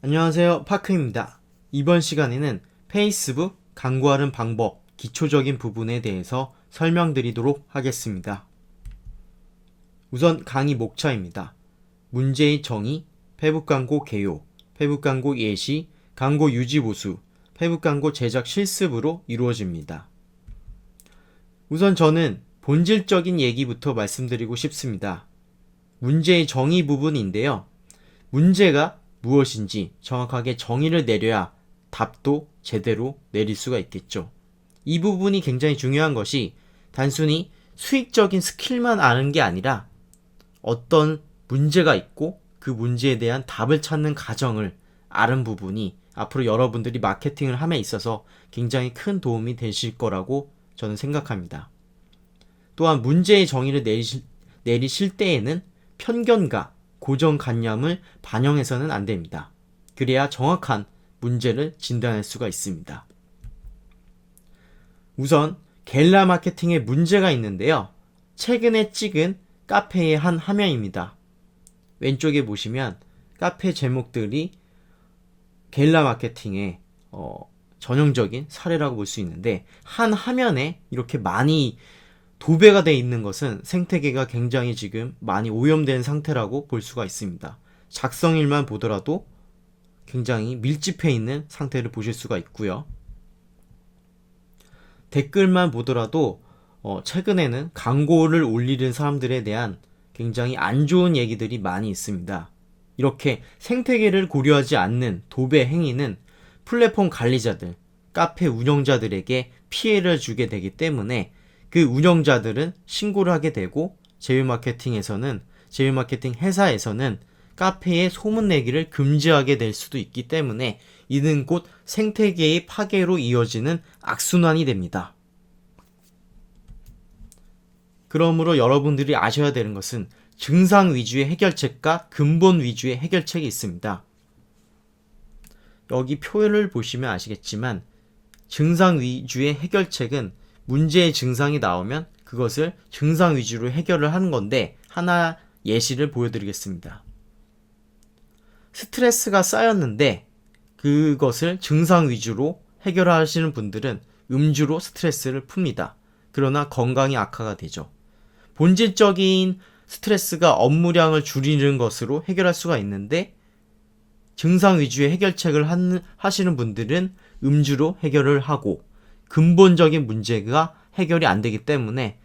안녕하세요, 파크입니다. 이번 시간에는 페이스북 광고하는 방법 기초적인 부분에 대해서 설명드리도록 하겠습니다. 우선 강의 목차입니다. 문제의 정의, 페북 광고 개요, 페북 광고 예시, 광고 유지 보수, 페북 광고 제작 실습으로 이루어집니다. 우선 저는 본질적인 얘기부터 말씀드리고 싶습니다. 문제의 정의 부분인데요. 문제가 무엇인지 정확하게 정의를 내려야 답도 제대로 내릴 수가 있겠죠. 이 부분이 굉장히 중요한 것이 단순히 수익적인 스킬만 아는 게 아니라 어떤 문제가 있고 그 문제에 대한 답을 찾는 과정을 아는 부분이 앞으로 여러분들이 마케팅을 함에 있어서 굉장히 큰 도움이 되실 거라고 저는 생각합니다. 또한 문제의 정의를 내리실 때에는 편견과 고정관념을 반영해서는 안 됩니다. 그래야 정확한 문제를 진단할 수가 있습니다. 우선 게릴라 마케팅에 문제가 있는데요. 최근에 찍은 카페의 한 화면입니다. 왼쪽에 보시면 카페 제목들이 게릴라 마케팅의 전형적인 사례라고 볼 수 있는데 한 화면에 이렇게 많이 도배가 되어 있는 것은 생태계가 굉장히 지금 많이 오염된 상태라고 볼 수가 있습니다. 작성일만 보더라도 굉장히 밀집해 있는 상태를 보실 수가 있고요. 댓글만 보더라도 최근에는 광고를 올리는 사람들에 대한 굉장히 안 좋은 얘기들이 많이 있습니다. 이렇게 생태계를 고려하지 않는 도배 행위는 플랫폼 관리자들, 카페 운영자들에게 피해를 주게 되기 때문에 그 운영자들은 신고를 하게 되고 제휴마케팅 회사에서는 카페에 소문내기를 금지하게 될 수도 있기 때문에 이는 곧 생태계의 파괴로 이어지는 악순환이 됩니다. 그러므로 여러분들이 아셔야 되는 것은 증상 위주의 해결책과 근본 위주의 해결책이 있습니다. 여기 표를 보시면 아시겠지만 증상 위주의 해결책은 문제의 증상이 나오면 그것을 증상 위주로 해결을 하는 건데 하나 예시를 보여드리겠습니다. 스트레스가 쌓였는데 그것을 증상 위주로 해결하시는 분들은 음주로 스트레스를 풉니다. 그러나 건강이 악화가 되죠. 본질적인 스트레스가 업무량을 줄이는 것으로 해결할 수가 있는데 증상 위주의 해결책을 하시는 분들은 음주로 해결을 하고 근본적인 문제가 해결이 안 되기 때문에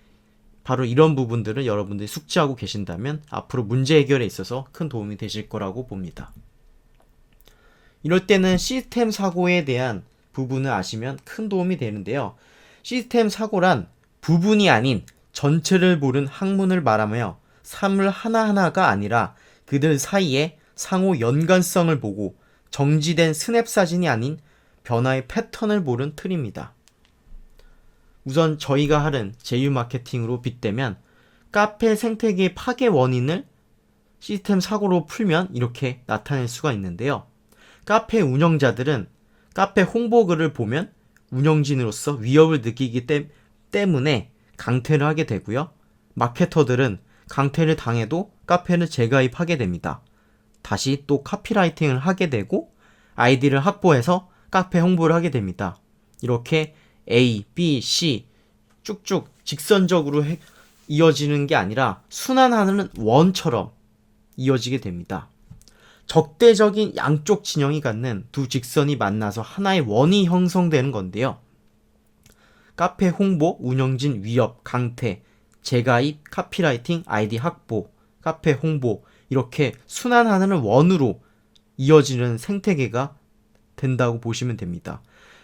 바로 이런 부분들을 여러분들이 숙지하고 계신다면 앞으로 문제 해결에 있어서 큰 도움이 되실 거라고 봅니다. 이럴 때는 시스템 사고에 대한 부분을 아시면 큰 도움이 되는데요. 시스템 사고란 부분이 아닌 전체를 보는 학문을 말하며 사물 하나하나가 아니라 그들 사이에 상호 연관성을 보고 정지된 스냅 사진이 아닌 변화의 패턴을 보는 틀입니다. 우선 저희가 하는 제휴 마케팅으로 빗대면 카페 생태계의 파괴 원인을 시스템 사고로 풀면 이렇게 나타낼 수가 있는데요. 카페 운영자들은 카페 홍보글을 보면 운영진으로서 위협을 느끼기 때문에 강퇴를 하게 되고요. 마케터들은 강퇴를 당해도 카페를 재가입하게 됩니다. 다시 또 카피라이팅을 하게 되고 아이디를 확보해서 카페 홍보를 하게 됩니다. 이렇게 A, B, C 쭉쭉 직선적으로 이어지는 게 아니라 순환하는 원처럼 이어지게 됩니다. 적대적인 양쪽 진영이 갖는 두 직선이 만나서 하나의 원이 형성되는 건데요. 카페 홍보, 운영진 위협, 강퇴, 재가입, 카피라이팅, 아이디 확보, 카페 홍보 이렇게 순환하는 원으로 이어지는 생태계가 된다고 보시면 됩니다.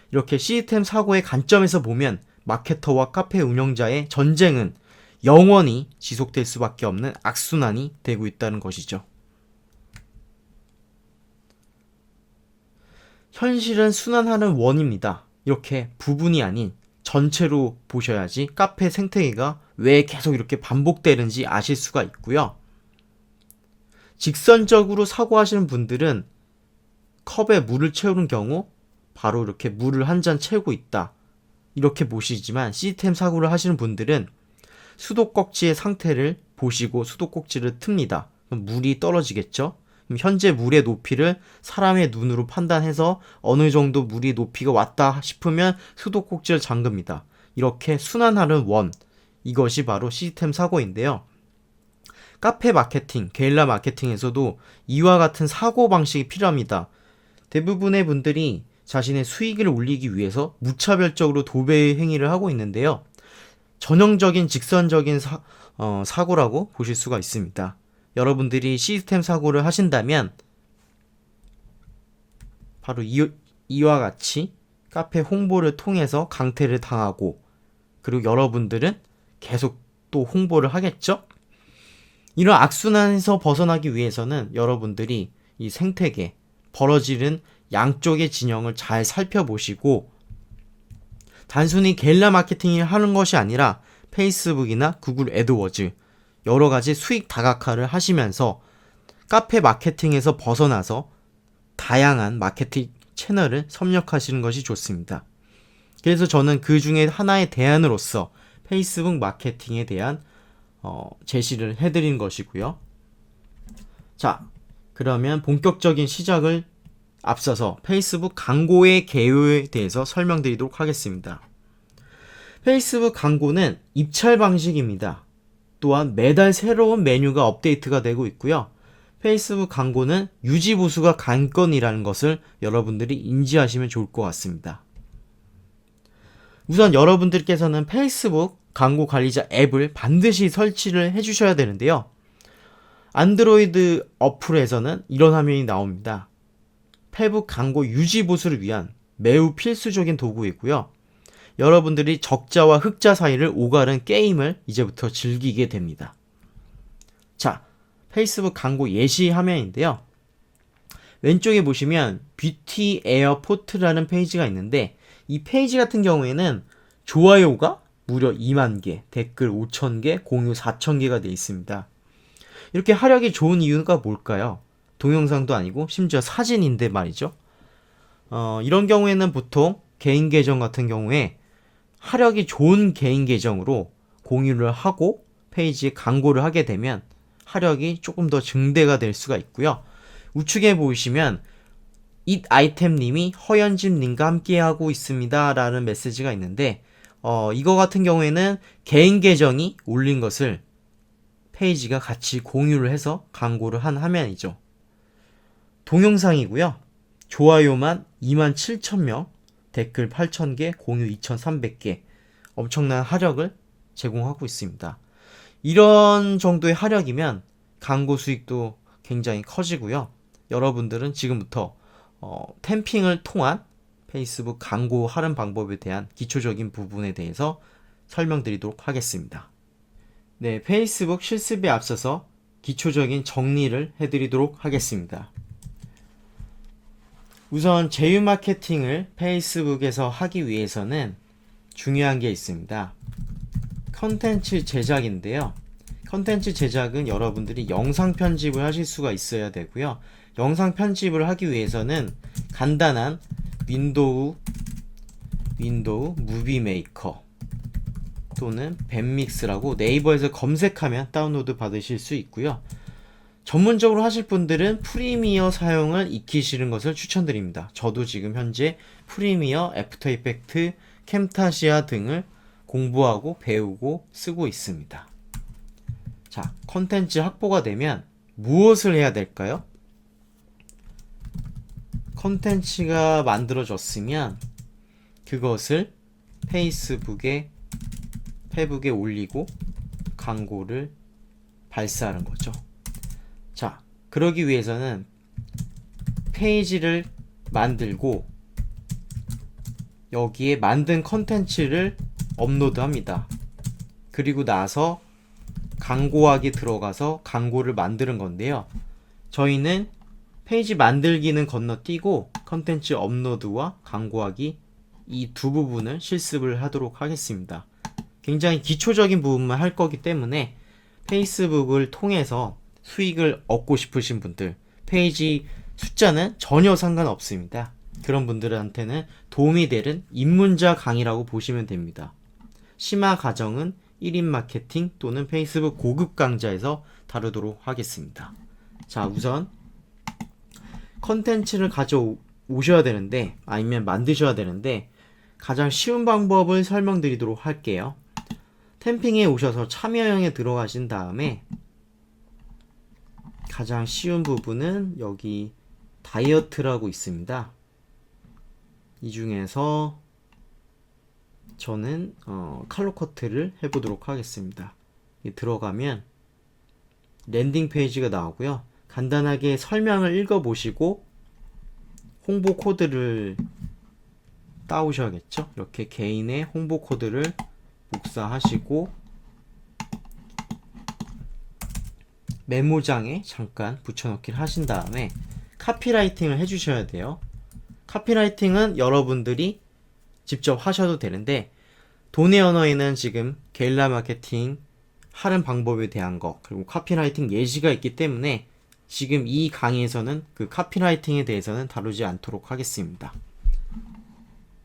이렇게 시스템 사고의 관점에서 보면 마케터와 카페 운영자의 전쟁은 영원히 지속될 수밖에 없는 악순환이 되고 있다는 것이죠. 현실은 순환하는 원입니다. 이렇게 부분이 아닌 전체로 보셔야지 카페 생태계가 왜 계속 이렇게 반복되는지 아실 수가 있고요. 직선적으로 사고하시는 분들은 컵에 물을 채우는 경우 바로 이렇게 물을 한 잔 채우고 있다. 이렇게 보시지만 시스템 사고를 하시는 분들은 수도꼭지의 상태를 보시고 수도꼭지를 틉니다. 그럼 물이 떨어지겠죠? 그럼 현재 물의 높이를 사람의 눈으로 판단해서 어느 정도 물이 높이가 왔다 싶으면 수도꼭지를 잠급니다. 이렇게 순환하는 원, 이것이 바로 시스템 사고인데요. 카페 마케팅, 게릴라 마케팅에서도 이와 같은 사고 방식이 필요합니다. 대부분의 분들이 자신의 수익을 올리기 위해서 무차별적으로 도배 행위를 하고 있는데요. 전형적인 직선적인 사고라고 보실 수가 있습니다. 여러분들이 시스템 사고를 하신다면 바로 이와 같이 카페 홍보를 통해서 강퇴를 당하고, 그리고 여러분들은 계속 또 홍보를 하겠죠? 이런 악순환에서 벗어나기 위해서는 여러분들이 이 생태계, 벌어지는 양쪽의 진영을 잘 살펴보시고, 단순히 게릴라 마케팅을 하는 것이 아니라 페이스북이나 구글 애드워즈, 여러 가지 수익 다각화를 하시면서 카페 마케팅에서 벗어나서 다양한 마케팅 채널을 섭렵하시는 것이 좋습니다. 그래서 저는 그 중에 하나의 대안으로서 페이스북 마케팅에 대한 제시를 해드린 것이고요. 자, 그러면 본격적인 시작을 앞서서 페이스북 광고의 개요에 대해서 설명드리도록 하겠습니다. 페이스북 광고는 입찰 방식입니다. 또한 매달 새로운 메뉴가 업데이트가 되고 있고요. 페이스북 광고는 유지보수가 관건이라는 것을 여러분들이 인지하시면 좋을 것 같습니다. 우선 여러분들께서는 페이스북 광고 관리자 앱을 반드시 설치를 해주셔야 되는데요. 안드로이드 어플에서는 이런 화면이 나옵니다. 페이스북 광고 유지보수를 위한 매우 필수적인 도구이고요. 여러분들이 적자와 흑자 사이를 오가는 게임을 이제부터 즐기게 됩니다. 자, 페이스북 광고 예시 화면인데요. 왼쪽에 보시면 뷰티 에어포트라는 페이지가 있는데, 이 페이지 같은 경우에는 좋아요가 무려 2만 개, 댓글 5천 개, 공유 4천 개가 되어 있습니다. 이렇게 하력이 좋은 이유가 뭘까요? 동영상도 아니고 심지어 사진인데 말이죠. 이런 경우에는 보통 개인 계정 같은 경우에 하력이 좋은 개인 계정으로 공유를 하고 페이지에 광고를 하게 되면 하력이 조금 더 증대가 될 수가 있고요. 우측에 보시면 잇 아이템님이 허연집님과 함께하고 있습니다 라는 메시지가 있는데, 이거 같은 경우에는 개인 계정이 올린 것을 페이지가 같이 공유를 해서 광고를 한 화면이죠. 동영상이고요. 좋아요만 27,000명, 댓글 8,000개, 공유 2,300개, 엄청난 하력을 제공하고 있습니다. 이런 정도의 하력이면 광고 수익도 굉장히 커지고요. 여러분들은 지금부터 템핑을 통한 페이스북 광고 하는 방법에 대한 기초적인 부분에 대해서 설명드리도록 하겠습니다. 네, 페이스북 실습에 앞서서 기초적인 정리를 해드리도록 하겠습니다. 우선 제휴 마케팅을 페이스북에서 하기 위해서는 중요한 게 있습니다. 컨텐츠 제작인데요. 컨텐츠 제작은 여러분들이 영상 편집을 하실 수가 있어야 되고요. 영상 편집을 하기 위해서는 간단한 윈도우 무비 메이커 또는 밴믹스라고 네이버에서 검색하면 다운로드 받으실 수 있고요. 전문적으로 하실 분들은 프리미어 사용을 익히시는 것을 추천드립니다. 저도 지금 현재 프리미어, 애프터 이펙트, 캠타시아 등을 공부하고 배우고 쓰고 있습니다. 자, 컨텐츠 확보가 되면 무엇을 해야 될까요? 컨텐츠가 만들어졌으면 그것을 페이스북에 올리고 광고를 발사하는 거죠. 자, 그러기 위해서는 페이지를 만들고 여기에 만든 컨텐츠를 업로드합니다. 그리고 나서 광고하기 들어가서 광고를 만드는 건데요. 저희는 페이지 만들기는 건너뛰고 컨텐츠 업로드와 광고하기 이 두 부분을 실습을 하도록 하겠습니다. 굉장히 기초적인 부분만 할 거기 때문에 페이스북을 통해서 수익을 얻고 싶으신 분들, 페이지 숫자는 전혀 상관없습니다. 그런 분들한테는 도움이 되는 입문자 강의라고 보시면 됩니다. 심화 과정은 1인 마케팅 또는 페이스북 고급 강좌에서 다루도록 하겠습니다. 자, 우선 컨텐츠를 가져오셔야 되는데, 아니면 만드셔야 되는데, 가장 쉬운 방법을 설명드리도록 할게요. 템핑에 오셔서 참여형에 들어가신 다음에 가장 쉬운 부분은 여기 다이어트라고 있습니다. 이 중에서 저는 칼로 커트를 해보도록 하겠습니다. 들어가면 랜딩 페이지가 나오고요. 간단하게 설명을 읽어보시고 홍보 코드를 따오셔야겠죠. 이렇게 개인의 홍보 코드를 복사하시고 메모장에 잠깐 붙여넣기를 하신 다음에 카피라이팅을 해주셔야 돼요. 카피라이팅은 여러분들이 직접 하셔도 되는데, 돈의 언어에는 지금 게릴라 마케팅 하는 방법에 대한 거, 그리고 카피라이팅 예시가 있기 때문에 지금 이 강의에서는 그 카피라이팅에 대해서는 다루지 않도록 하겠습니다.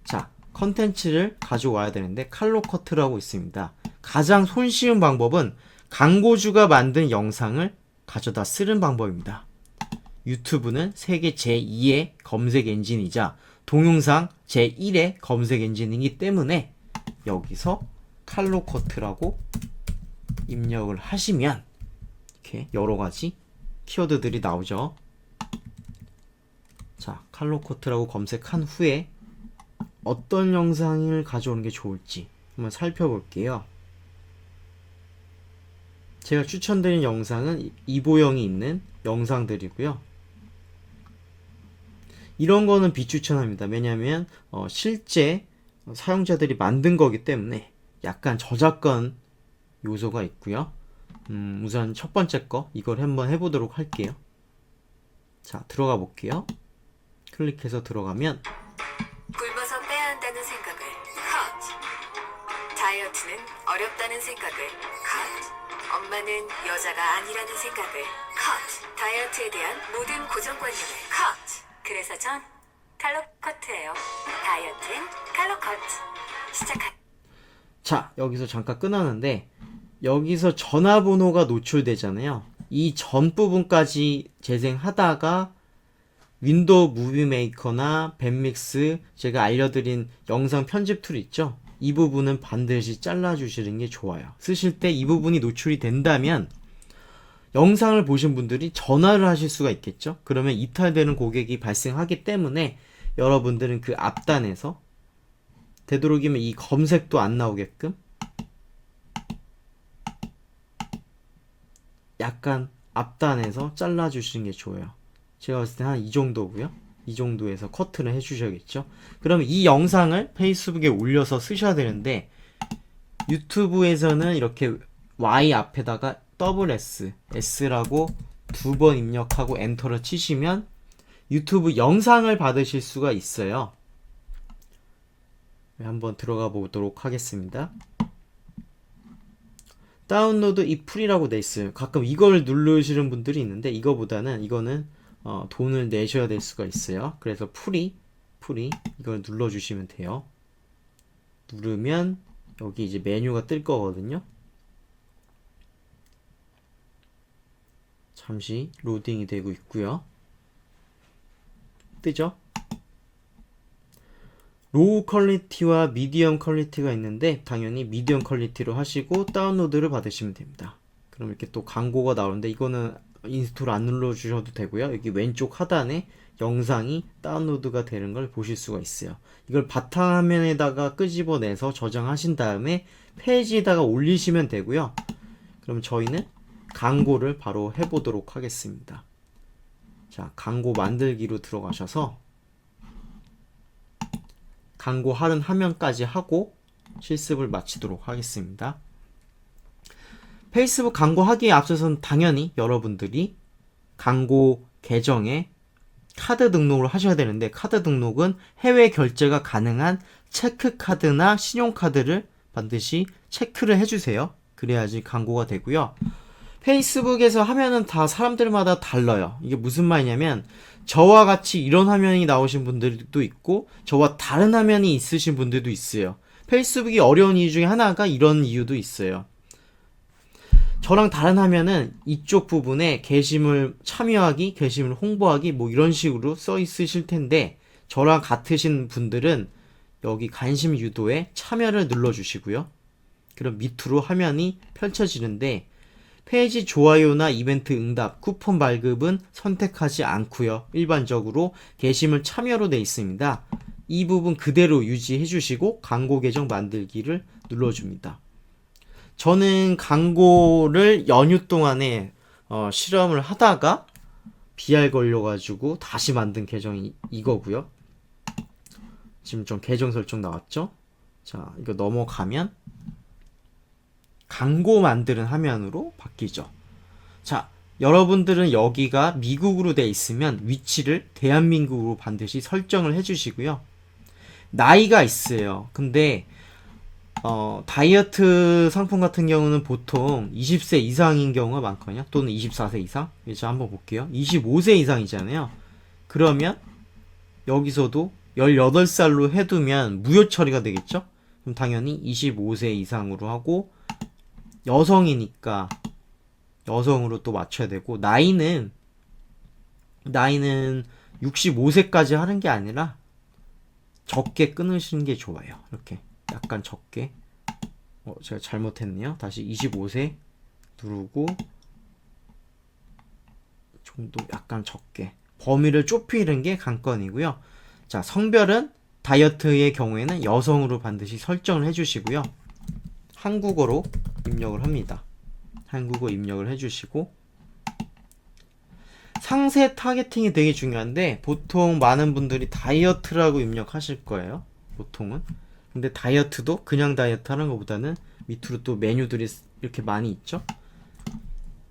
자, 컨텐츠를 가져와야 되는데 칼로 커트라고 있습니다. 가장 손쉬운 방법은 광고주가 만든 영상을 가져다 쓰는 방법입니다. 유튜브는 세계 제2의 검색 엔진이자 동영상 제1의 검색 엔진이기 때문에 여기서 칼로 커트라고 입력을 하시면 이렇게 여러가지 키워드들이 나오죠. 자, 칼로 커트라고 검색한 후에 어떤 영상을 가져오는 게 좋을지 한번 살펴볼게요. 제가 추천드린 영상은 이보영이 있는 영상들이고요. 이런 거는 비추천합니다. 왜냐하면 실제 사용자들이 만든 거기 때문에 약간 저작권 요소가 있고요. 우선 첫 번째 거 이걸 한번 해보도록 할게요. 자, 들어가 볼게요. 클릭해서 들어가면 굶어서 빼야 한다는 생각을 컷. 다이어트는 어렵다는 생각을 컷. 엄마는 여자가 아니라는 생각을 컷. 다이어트에 대한 모든 고정관념을 컷. 그래서 전 칼로 커트예요. 다이어트엔 칼로 커트. 시작하. 자, 여기서 잠깐 끊었는데 여기서 전화번호가 노출되잖아요. 이 전 부분까지 재생하다가 윈도우 무비 메이커나 밴믹스 제가 알려드린 영상 편집 툴 있죠? 이 부분은 반드시 잘라주시는 게 좋아요. 쓰실 때 이 부분이 노출이 된다면 영상을 보신 분들이 전화를 하실 수가 있겠죠? 그러면 이탈되는 고객이 발생하기 때문에 여러분들은 그 앞단에서 되도록이면 이 검색도 안 나오게끔 약간 앞단에서 잘라주시는 게 좋아요. 제가 봤을 때 한 이 정도고요. 이 정도에서 커트를 해주셔야겠죠. 그러면 이 영상을 페이스북에 올려서 쓰셔야 되는데 유튜브에서는 이렇게 Y 앞에다가 S, S라고 두 번 입력하고 엔터를 치시면 유튜브 영상을 받으실 수가 있어요. 한번 들어가 보도록 하겠습니다. 다운로드 이 풀이라고 돼 있어요. 가끔 이걸 누르시는 분들이 있는데 이거보다는 이거는 돈을 내셔야 될 수가 있어요. 그래서 풀이 이걸 눌러주시면 돼요. 누르면 여기 이제 메뉴가 뜰 거거든요. 잠시 로딩이 되고 있고요. 뜨죠? 로우 퀄리티와 미디엄 퀄리티가 있는데 당연히 미디엄 퀄리티로 하시고 다운로드를 받으시면 됩니다. 그럼 이렇게 또 광고가 나오는데 이거는 인스톨 안 눌러주셔도 되고요. 여기 왼쪽 하단에 영상이 다운로드가 되는 걸 보실 수가 있어요. 이걸 바탕화면에다가 끄집어내서 저장하신 다음에 페이지에다가 올리시면 되고요. 그럼 저희는 광고를 바로 해보도록 하겠습니다. 자, 광고 만들기로 들어가셔서 광고 하는 화면까지 하고 실습을 마치도록 하겠습니다. 페이스북 광고 하기에 앞서서는 당연히 여러분들이 광고 계정에 카드 등록을 하셔야 되는데 카드 등록은 해외 결제가 가능한 체크카드나 신용카드를 반드시 체크를 해주세요. 그래야지 광고가 되고요. 페이스북에서 하면은 다 사람들마다 달라요. 이게 무슨 말이냐면 저와 같이 이런 화면이 나오신 분들도 있고 저와 다른 화면이 있으신 분들도 있어요. 페이스북이 어려운 이유 중에 하나가 이런 이유도 있어요. 저랑 다른 화면은 이쪽 부분에 게시물 참여하기, 게시물 홍보하기 뭐 이런 식으로 써 있으실 텐데 저랑 같으신 분들은 여기 관심 유도에 참여를 눌러주시고요. 그럼 밑으로 화면이 펼쳐지는데 페이지 좋아요나 이벤트 응답, 쿠폰 발급은 선택하지 않고요. 일반적으로 게시물 참여로 되어 있습니다. 이 부분 그대로 유지해 주시고 광고 계정 만들기를 눌러줍니다. 저는 광고를 연휴 동안에 실험을 하다가 BR 걸려가지고 다시 만든 계정이 이거고요. 지금 좀 계정 설정 나왔죠? 자, 이거 넘어가면 광고 만드는 화면으로 바뀌죠. 자, 여러분들은 여기가 미국으로 돼 있으면 위치를 대한민국으로 반드시 설정을 해주시고요. 나이가 있어요. 근데 다이어트 상품 같은 경우는 보통 20세 이상인 경우가 많거든요. 또는 24세 이상. 제가 한번 볼게요. 25세 이상이잖아요. 그러면 여기서도 18살로 해두면 무효 처리가 되겠죠? 그럼 당연히 25세 이상으로 하고 여성이니까 여성으로 또 맞춰야 되고 나이는 65세까지 하는 게 아니라 적게 끊으시는 게 좋아요. 이렇게 약간 적게. 제가 잘못했네요. 다시 25세 누르고 정도 약간 적게. 범위를 좁히는 게 관건이고요. 자, 성별은 다이어트의 경우에는 여성으로 반드시 설정을 해주시고요. 한국어로 입력을 합니다. 한국어 입력을 해주시고 상세 타겟팅이 되게 중요한데 보통 많은 분들이 다이어트라고 입력하실 거예요. 보통은. 근데 다이어트도 그냥 다이어트 하는 것보다는 밑으로 또 메뉴들이 이렇게 많이 있죠.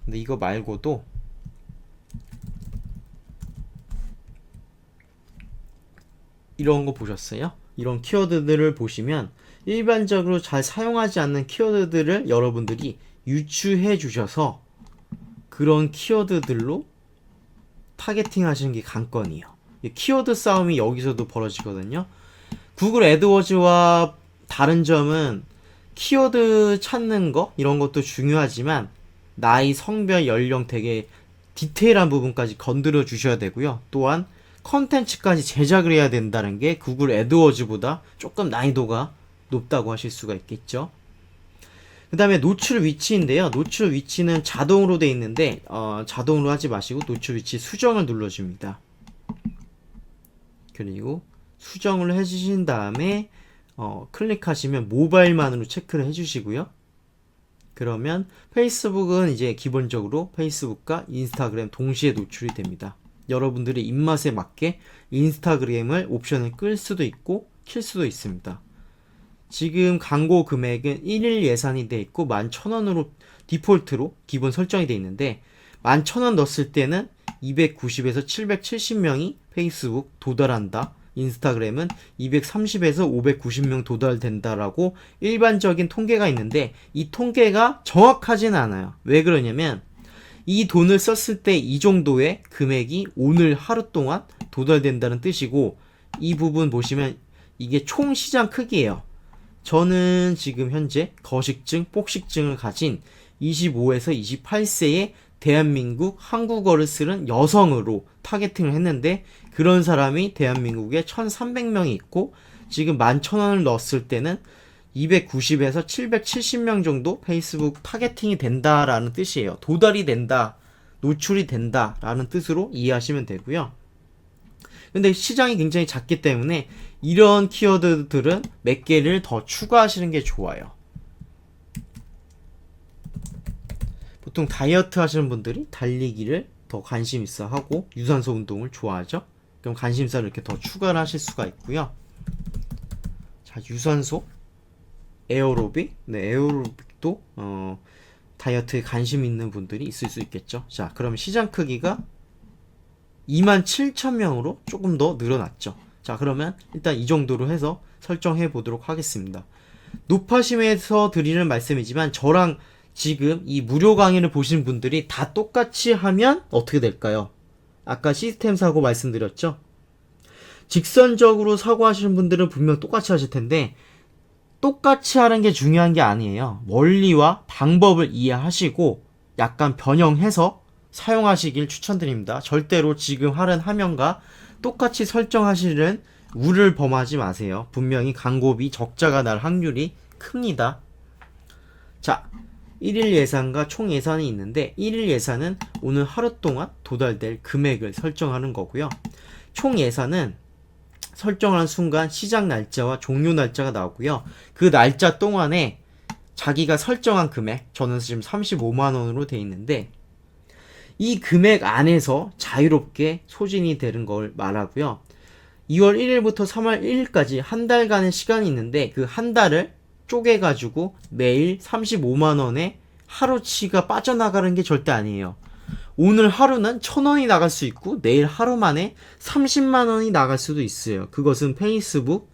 근데 이거 말고도 이런 거 보셨어요? 이런 키워드들을 보시면 일반적으로 잘 사용하지 않는 키워드들을 여러분들이 유추해 주셔서 그런 키워드들로 타겟팅 하시는 게 관건이에요. 키워드 싸움이 여기서도 벌어지거든요. 구글 애드워즈와 다른 점은 키워드 찾는 거 이런 것도 중요하지만 나이, 성별, 연령 되게 디테일한 부분까지 건드려 주셔야 되고요. 또한 컨텐츠까지 제작을 해야 된다는 게 구글 애드워즈보다 조금 난이도가 높다고 하실 수가 있겠죠. 그 다음에 노출 위치인데요. 노출 위치는 자동으로 돼 있는데 자동으로 하지 마시고 노출 위치 수정을 눌러줍니다. 그리고 수정을 해주신 다음에 클릭하시면 모바일만으로 체크를 해주시고요. 그러면 페이스북은 이제 기본적으로 페이스북과 인스타그램 동시에 노출이 됩니다. 여러분들의 입맛에 맞게 인스타그램을 옵션을 끌 수도 있고 킬 수도 있습니다. 지금 광고 금액은 1일 예산이 돼 있고 11,000원으로 디폴트로 기본 설정이 돼 있는데 11,000원 넣었을 때는 290에서 770명이 페이스북 도달한다. 인스타그램은 230에서 590명 도달된다라고 일반적인 통계가 있는데 이 통계가 정확하진 않아요. 왜 그러냐면 이 돈을 썼을 때 이 정도의 금액이 오늘 하루 동안 도달된다는 뜻이고 이 부분 보시면 이게 총 시장 크기예요. 저는 지금 현재 거식증, 폭식증을 가진 25에서 28세의 대한민국 한국어를 쓰는 여성으로 타겟팅을 했는데 그런 사람이 대한민국에 1,300명이 있고 지금 11,000원을 넣었을 때는 290에서 770명 정도 페이스북 타겟팅이 된다라는 뜻이에요. 도달이 된다, 노출이 된다라는 뜻으로 이해하시면 되고요. 근데 시장이 굉장히 작기 때문에 이런 키워드들은 몇 개를 더 추가하시는 게 좋아요. 보통 다이어트 하시는 분들이 달리기를 더 관심 있어 하고 유산소 운동을 좋아하죠. 그럼 관심사를 이렇게 더 추가를 하실 수가 있고요. 자, 유산소, 에어로빅, 네, 에어로빅도 다이어트에 관심 있는 분들이 있을 수 있겠죠. 자, 그럼 시장 크기가 27,000명으로 조금 더 늘어났죠. 자, 그러면 일단 이 정도로 해서 설정해 보도록 하겠습니다. 높아심에서 드리는 말씀이지만 저랑 지금 이 무료 강의를 보신 분들이 다 똑같이 하면 어떻게 될까요? 아까 시스템 사고 말씀드렸죠? 직선적으로 사고하시는 분들은 분명 똑같이 하실 텐데 똑같이 하는 게 중요한 게 아니에요. 원리와 방법을 이해하시고 약간 변형해서 사용하시길 추천드립니다. 절대로 지금 하는 화면과 똑같이 설정하시는 우를 범하지 마세요. 분명히 광고비 적자가 날 확률이 큽니다. 자, 1일 예산과 총 예산이 있는데 1일 예산은 오늘 하루 동안 도달될 금액을 설정하는 거고요. 총 예산은 설정하는 순간 시작 날짜와 종료 날짜가 나오고요. 그 날짜 동안에 자기가 설정한 금액, 저는 지금 35만원으로 돼 있는데 이 금액 안에서 자유롭게 소진이 되는 걸 말하고요. 2월 1일부터 3월 1일까지 한 달간의 시간이 있는데 그 한 달을 쪼개가지고 매일 35만원의 하루치가 빠져나가는 게 절대 아니에요. 오늘 하루는 1,000원이 나갈 수 있고 내일 하루 만에 30만원이 나갈 수도 있어요. 그것은 페이스북,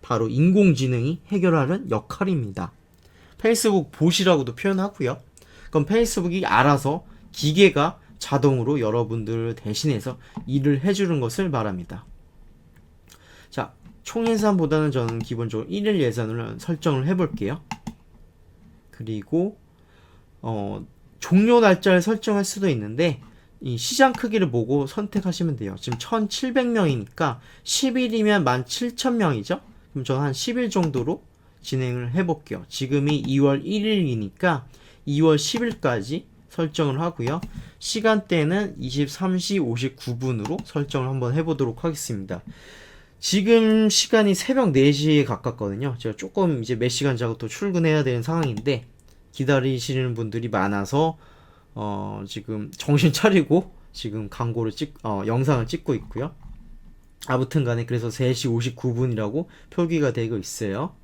바로 인공지능이 해결하는 역할입니다. 페이스북 봇이라고도 표현하고요. 그럼 페이스북이 알아서 기계가 자동으로 여러분들을 대신해서 일을 해주는 것을 말합니다. 자, 총 예산보다는 저는 기본적으로 1일 예산을 설정을 해볼게요. 그리고 종료 날짜를 설정할 수도 있는데 이 시장 크기를 보고 선택하시면 돼요. 지금 1,700명이니까 10일이면 17,000명이죠. 그럼 저는 한 10일 정도로 진행을 해볼게요. 지금이 2월 1일이니까 2월 10일까지 설정을 하고요. 시간대는 23시 59분으로 설정을 한번 해보도록 하겠습니다. 지금 시간이 새벽 4시에 가깝거든요. 제가 조금 이제 몇 시간 자고 또 출근해야 되는 상황인데 기다리시는 분들이 많아서 지금 정신 차리고 지금 영상을 찍고 있고요. 아무튼 간에 그래서 3시 59분이라고 표기가 되고 있어요.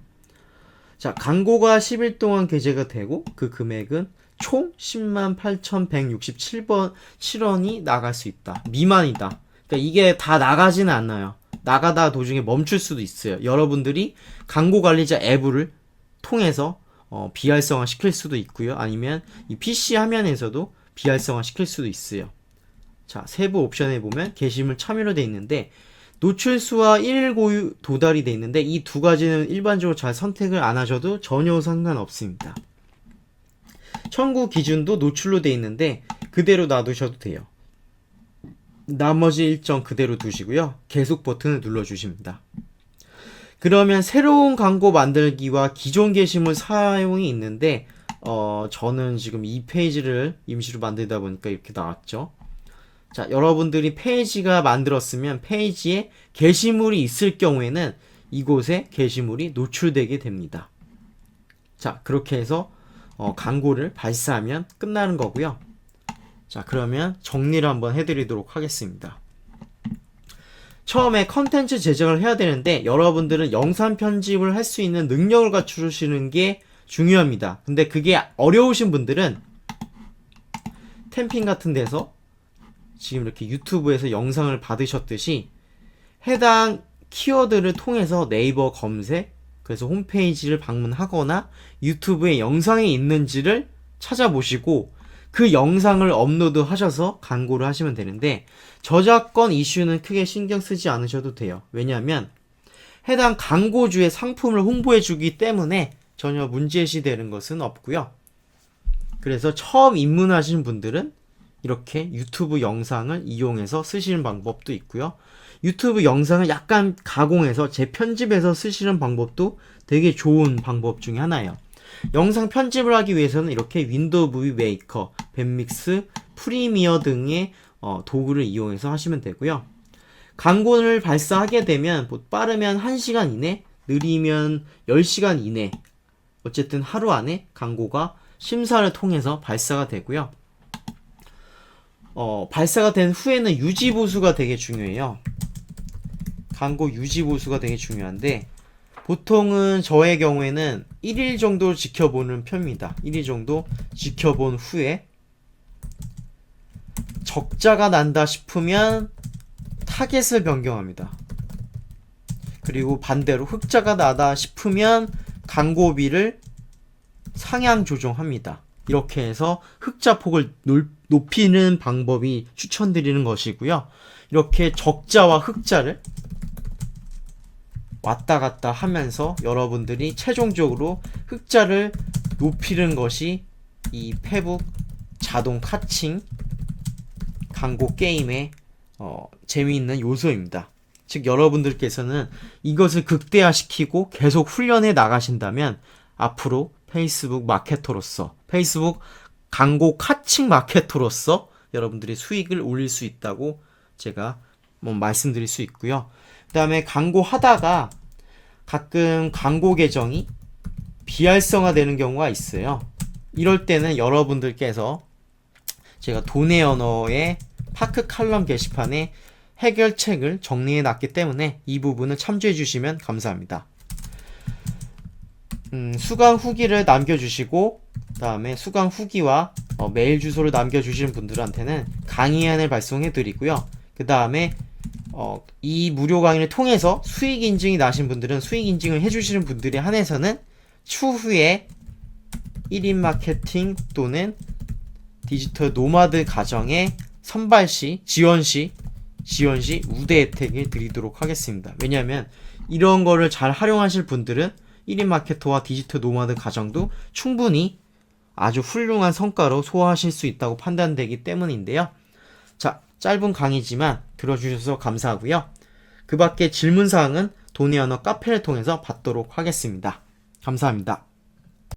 자, 광고가 10일 동안 게재가 되고 그 금액은 총 108,167원이 나갈 수 있다. 미만이다. 그러니까 이게 다 나가지는 않아요. 나가다 도중에 멈출 수도 있어요. 여러분들이 광고 관리자 앱을 통해서 비활성화 시킬 수도 있고요. 아니면 이 PC 화면에서도 비활성화 시킬 수도 있어요. 자, 세부 옵션에 보면 게시물 참여로 돼 있는데 노출수와 1일 고유 도달이 돼 있는데 이 두 가지는 일반적으로 잘 선택을 안 하셔도 전혀 상관없습니다. 청구 기준도 노출로 돼 있는데 그대로 놔두셔도 돼요. 나머지 일정 그대로 두시고요. 계속 버튼을 눌러주십니다. 그러면 새로운 광고 만들기와 기존 게시물 사용이 있는데 저는 지금 이 페이지를 임시로 만들다 보니까 이렇게 나왔죠. 자, 여러분들이 페이지가 만들었으면 페이지에 게시물이 있을 경우에는 이곳에 게시물이 노출되게 됩니다. 자, 그렇게 해서 광고를 발사하면 끝나는 거고요. 자, 그러면 정리를 한번 해드리도록 하겠습니다. 처음에 컨텐츠 제작을 해야 되는데 여러분들은 영상 편집을 할 수 있는 능력을 갖추시는 게 중요합니다. 근데 그게 어려우신 분들은 템핑 같은 데서 지금 이렇게 유튜브에서 영상을 받으셨듯이 해당 키워드를 통해서 네이버 검색, 그래서 홈페이지를 방문하거나 유튜브에 영상이 있는지를 찾아보시고 그 영상을 업로드 하셔서 광고를 하시면 되는데 저작권 이슈는 크게 신경 쓰지 않으셔도 돼요. 왜냐하면 해당 광고주의 상품을 홍보해 주기 때문에 전혀 문제시 되는 것은 없고요. 그래서 처음 입문하신 분들은 이렇게 유튜브 영상을 이용해서 쓰시는 방법도 있고요. 유튜브 영상을 약간 가공해서 재편집해서 쓰시는 방법도 되게 좋은 방법 중에 하나예요. 영상 편집을 하기 위해서는 이렇게 윈도우 무비 메이커, 밴믹스, 프리미어 등의 도구를 이용해서 하시면 되고요. 광고를 발사하게 되면 빠르면 1시간 이내, 느리면 10시간 이내, 어쨌든 하루 안에 광고가 심사를 통해서 발사가 되고요. 발사가 된 후에는 유지보수가 되게 중요해요. 광고 유지보수가 되게 중요한데 보통은 저의 경우에는 1일 정도 지켜보는 편입니다. 1일 정도 지켜본 후에 적자가 난다 싶으면 타겟을 변경합니다. 그리고 반대로 흑자가 나다 싶으면 광고비를 상향 조정합니다. 이렇게 해서 흑자 폭을 높이는 방법이 추천드리는 것이고요. 이렇게 적자와 흑자를 왔다 갔다 하면서 여러분들이 최종적으로 흑자를 높이는 것이 이 페북 자동 카칭 광고 게임의 재미있는 요소입니다. 즉 여러분들께서는 이것을 극대화시키고 계속 훈련해 나가신다면 앞으로 페이스북 마케터로서, 페이스북 광고 카칭 마케터로서 여러분들이 수익을 올릴 수 있다고 제가 말씀드릴 수 있고요. 그 다음에 광고 하다가 가끔 광고 계정이 비활성화 되는 경우가 있어요. 이럴 때는 여러분들께서 제가 돈의 언어의 파크 칼럼 게시판에 해결책을 정리해 놨기 때문에 이 부분을 참조해 주시면 감사합니다. 수강 후기를 남겨주시고 그 다음에 수강 후기와 메일 주소를 남겨주시는 분들한테는 강의안을 발송해 드리고요. 그 다음에 이 무료 강의를 통해서 수익 인증이 나신 분들은 수익 인증을 해주시는 분들에 한해서는 추후에 1인 마케팅 또는 디지털 노마드 가정의 선발 시, 지원 시 우대 혜택을 드리도록 하겠습니다. 왜냐하면 이런 거를 잘 활용하실 분들은 1인 마케터와 디지털 노마드 가정도 충분히 아주 훌륭한 성과로 소화하실 수 있다고 판단되기 때문인데요. 자, 짧은 강의지만 들어주셔서 감사하고요. 그 밖에 질문사항은 돈의 언어 카페를 통해서 받도록 하겠습니다. 감사합니다.